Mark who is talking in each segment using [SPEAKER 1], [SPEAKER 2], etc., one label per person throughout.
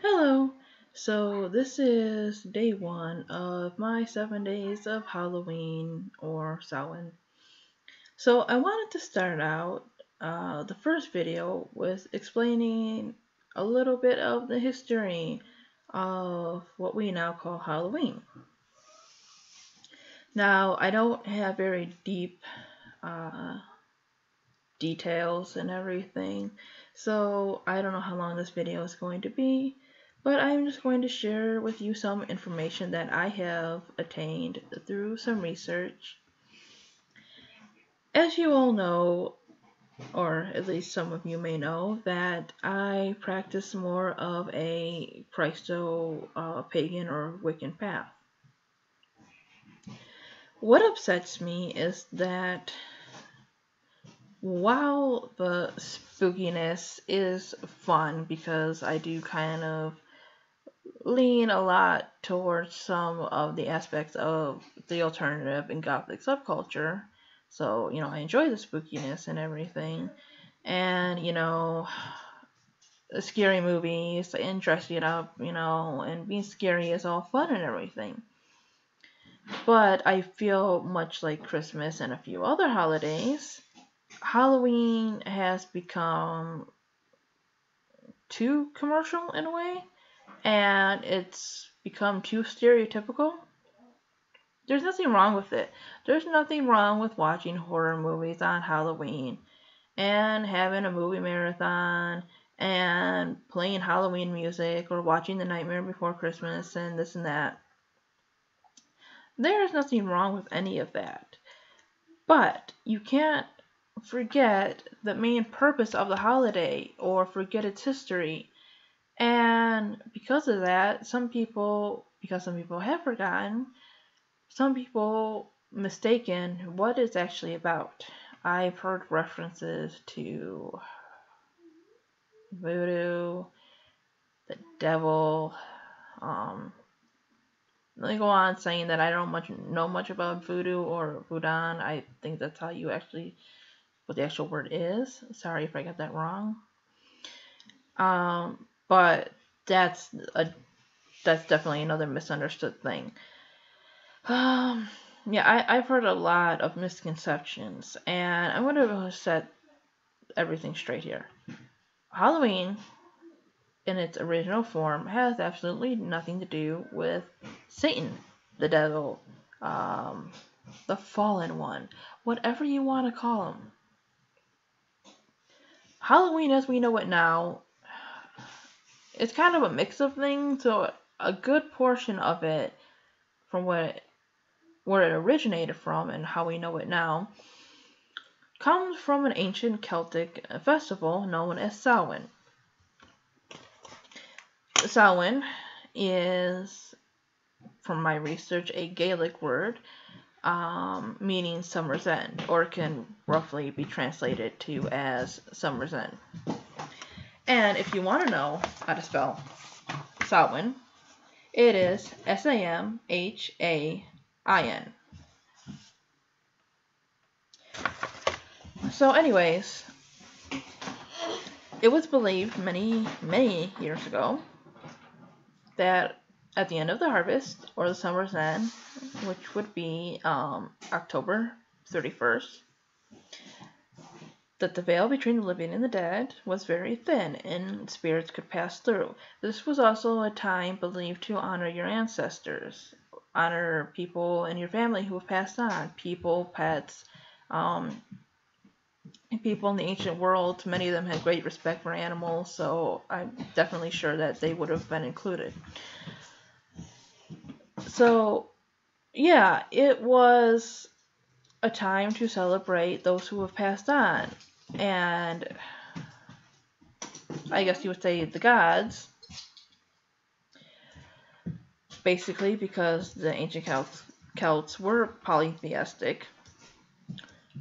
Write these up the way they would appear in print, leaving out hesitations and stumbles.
[SPEAKER 1] Hello. So this is day one of my 7 days of Halloween or Samhain. So I wanted to start out the first video with explaining a little bit of the history of what we now call Halloween. Now I don't have very deep uh, details and everything, so I don't know how long this video is going to be. But I'm just going to share with you some information that I have attained through some research. As you all know, or at least some of you may know, that I practice more of a Christo-pagan or Wiccan path. What upsets me is that while the spookiness is fun because I do kind of lean a lot towards some of the aspects of the alternative and gothic subculture. So, I enjoy the spookiness and everything. And, the scary movies and dressing it up, and being scary is all fun and everything. But I feel much like Christmas and a few other holidays, Halloween has become too commercial in a way, and it's become too stereotypical. There's nothing wrong with it. There's nothing wrong with watching horror movies on Halloween and having a movie marathon and playing Halloween music or watching The Nightmare Before Christmas and this and that. There is nothing wrong with any of that. But you can't forget the main purpose of the holiday or forget its history. And because of that, because some people have forgotten, some people mistaken what it's actually about. I've heard references to voodoo, the devil. Let me go on saying that I don't know much about voodoo or voodoo. I think that's how you actually, what the actual word is. Sorry if I got that wrong. But that's definitely another misunderstood thing. Yeah, I've heard a lot of misconceptions, and I'm going to set everything straight here. Halloween, in its original form, has absolutely nothing to do with Satan, the devil, the fallen one, whatever you want to call him. Halloween as we know it now, it's kind of a mix of things, so a good portion of it, from where it originated from and how we know it now, comes from an ancient Celtic festival known as Samhain. Samhain is, from my research, a Gaelic word meaning summer's end, or can roughly be translated to as summer's end. And if you want to know how to spell Samhain, it is Samhain. So anyways, it was believed many, many years ago that at the end of the harvest, or the summer's end, which would be October 31st, that the veil between the living and the dead was very thin and spirits could pass through. This was also a time believed to honor your ancestors, honor people in your family who have passed on, people, pets, people in the ancient world. Many of them had great respect for animals, so I'm definitely sure that they would have been included. So, yeah, it was a time to celebrate those who have passed on. And I guess you would say the gods, basically because the ancient Celts were polytheistic.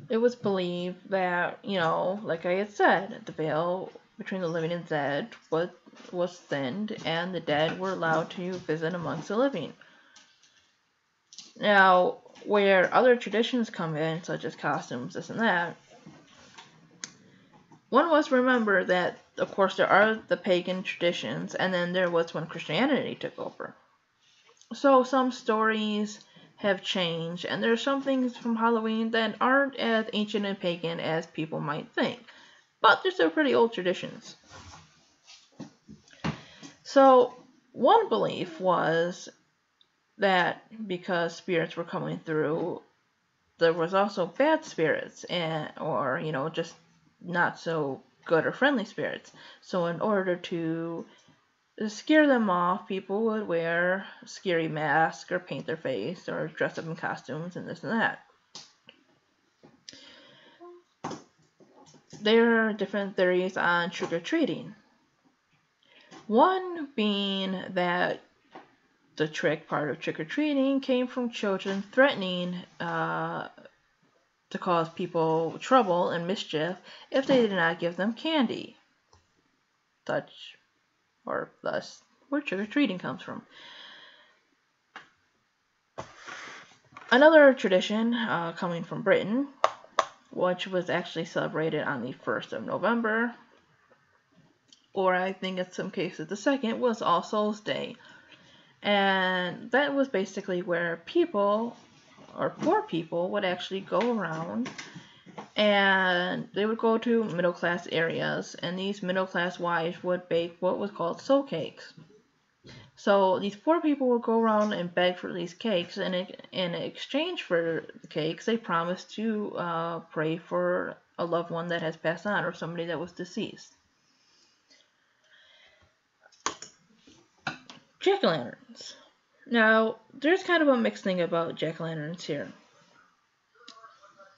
[SPEAKER 1] It was believed that, like I had said, the veil between the living and dead was thinned, and the dead were allowed to visit amongst the living. Now, where other traditions come in, such as costumes, this and that, one must remember that of course, there are the pagan traditions, and then there was when Christianity took over. So some stories have changed, and there are some things from Halloween that aren't as ancient and pagan as people might think. But they're still pretty old traditions. So one belief was that because spirits were coming through, there was also bad spirits, or just not so good or friendly spirits. So in order to scare them off, people would wear scary masks or paint their face or dress up in costumes and this and that. There are different theories on trick-or-treating. One being that the trick part of trick-or-treating came from children threatening to cause people trouble and mischief if they did not give them candy. Thus where trick-or-treating comes from. Another tradition coming from Britain, which was actually celebrated on the 1st of November, or I think in some cases the 2nd, was All Souls Day. And that was basically where people, or poor people, would actually go around and they would go to middle class areas, and these middle class wives would bake what was called soul cakes. So these poor people would go around and beg for these cakes, and in exchange for the cakes, they promised to pray for a loved one that has passed on or somebody that was deceased. Jack-o'-lanterns. Now, there's kind of a mixed thing about jack-o'-lanterns here.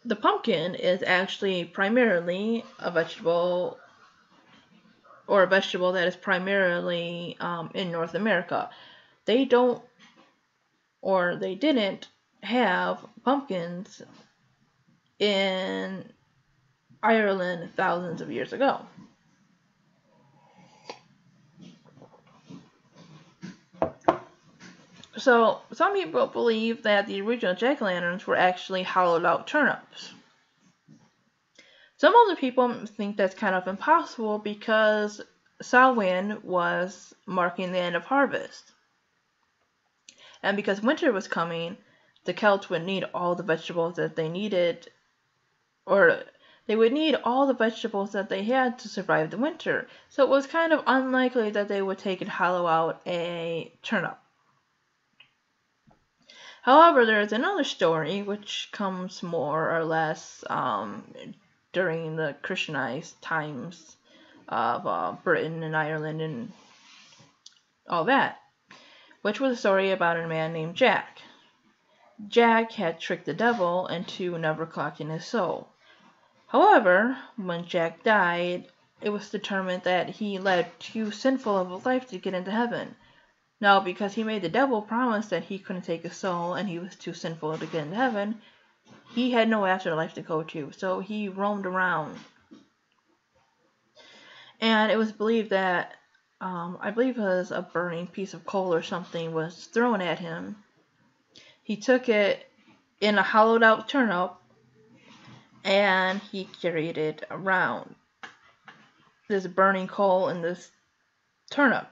[SPEAKER 1] The pumpkin is actually primarily a vegetable, or a vegetable that is primarily in North America. They don't, or they didn't have pumpkins in Ireland thousands of years ago. So some people believe that the original jack-o'-lanterns were actually hollowed out turnips. Some other people think that's kind of impossible because Samhain was marking the end of harvest. And because winter was coming, the Celts would need all the vegetables that they needed, or they would need all the vegetables that they had to survive the winter. So it was kind of unlikely that they would take and hollow out a turnip. However, there is another story which comes more or less during the Christianized times of Britain and Ireland and all that, which was a story about a man named Jack. Jack had tricked the devil into never collecting his soul. However, when Jack died, it was determined that he led too sinful of a life to get into heaven. Now, because he made the devil promise that he couldn't take his soul and he was too sinful to get into heaven, he had no afterlife to go to, so he roamed around. And it was believed that, I believe it was a burning piece of coal or something was thrown at him. He took it in a hollowed out turnip and he carried it around. This burning coal in this turnip.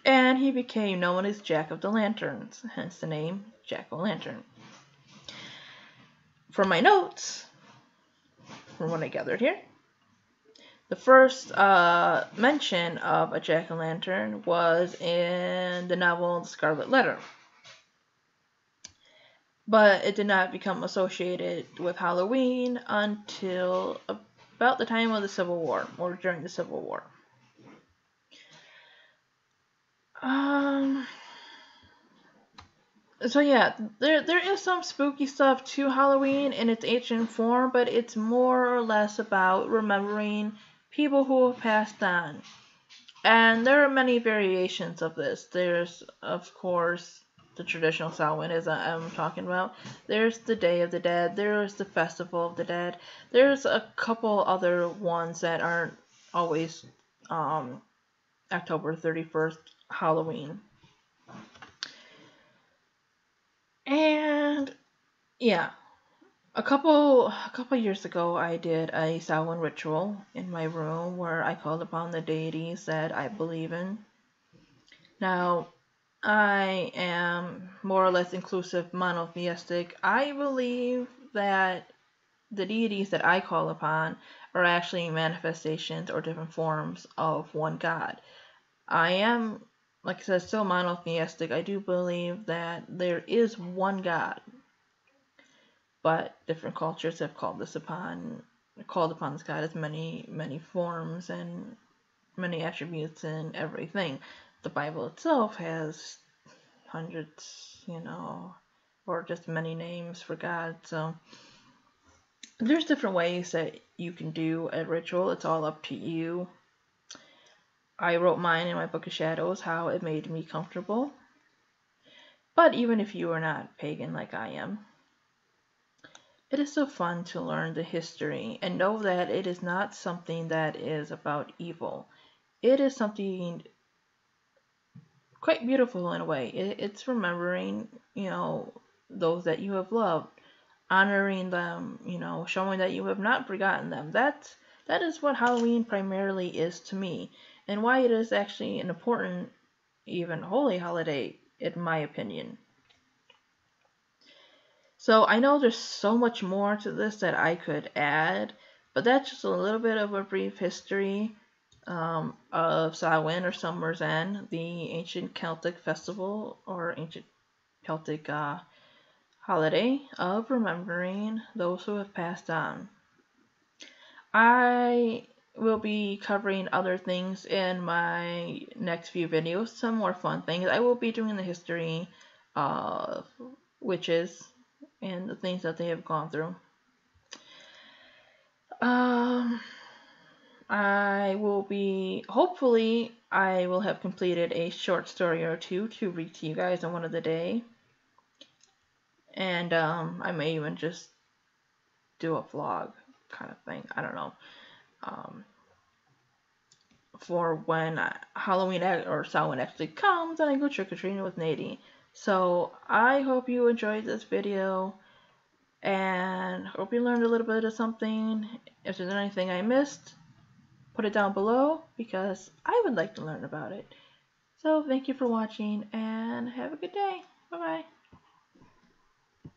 [SPEAKER 1] And he became known as Jack of the Lanterns, hence the name Jack-o'-lantern. From my notes, from what I gathered here, the first mention of a jack-o'-lantern was in the novel The Scarlet Letter. But it did not become associated with Halloween until about the time of the Civil War, or during the Civil War. So yeah, there is some spooky stuff to Halloween in its ancient form, but it's more or less about remembering people who have passed on. And there are many variations of this. There's, of course, the traditional Samhain, as I'm talking about. There's the Day of the Dead. There's the Festival of the Dead. There's a couple other ones that aren't always October 31st, Halloween. And yeah, A couple years ago, I did a Samhain ritual in my room where I called upon the deities that I believe in. Now, I am more or less inclusive monotheistic. I believe that the deities that I call upon are actually manifestations or different forms of one God. I am, like I said, still monotheistic. I do believe that there is one God, but different cultures have called upon this God as many forms and many attributes and everything. The Bible itself has hundreds, or just many names for God. So there's different ways that you can do a ritual. It's all up to you. I wrote mine in my book of shadows, how it made me comfortable. But even if you are not pagan like I am, it is so fun to learn the history and know that it is not something that is about evil. It is something quite beautiful in a way. It's remembering, those that you have loved, honoring them, showing that you have not forgotten them. That is what Halloween primarily is to me, and why it is actually an important, even holy holiday, in my opinion. So I know there's so much more to this that I could add, but that's just a little bit of a brief history of Samhain or Summer's End, the ancient Celtic festival or ancient Celtic holiday of remembering those who have passed on. I will be covering other things in my next few videos, some more fun things. I will be doing the history of witches and the things that they have gone through. Hopefully, I will have completed a short story or two to read to you guys on one of the day. And I may even just do a vlog kind of thing. I don't know. For when Halloween or Samhain actually comes and I go trick-or-treating with Nadie. So I hope you enjoyed this video and hope you learned a little bit of something. If there's anything I missed, put it down below because I would like to learn about it. So thank you for watching and have a good day. Bye bye.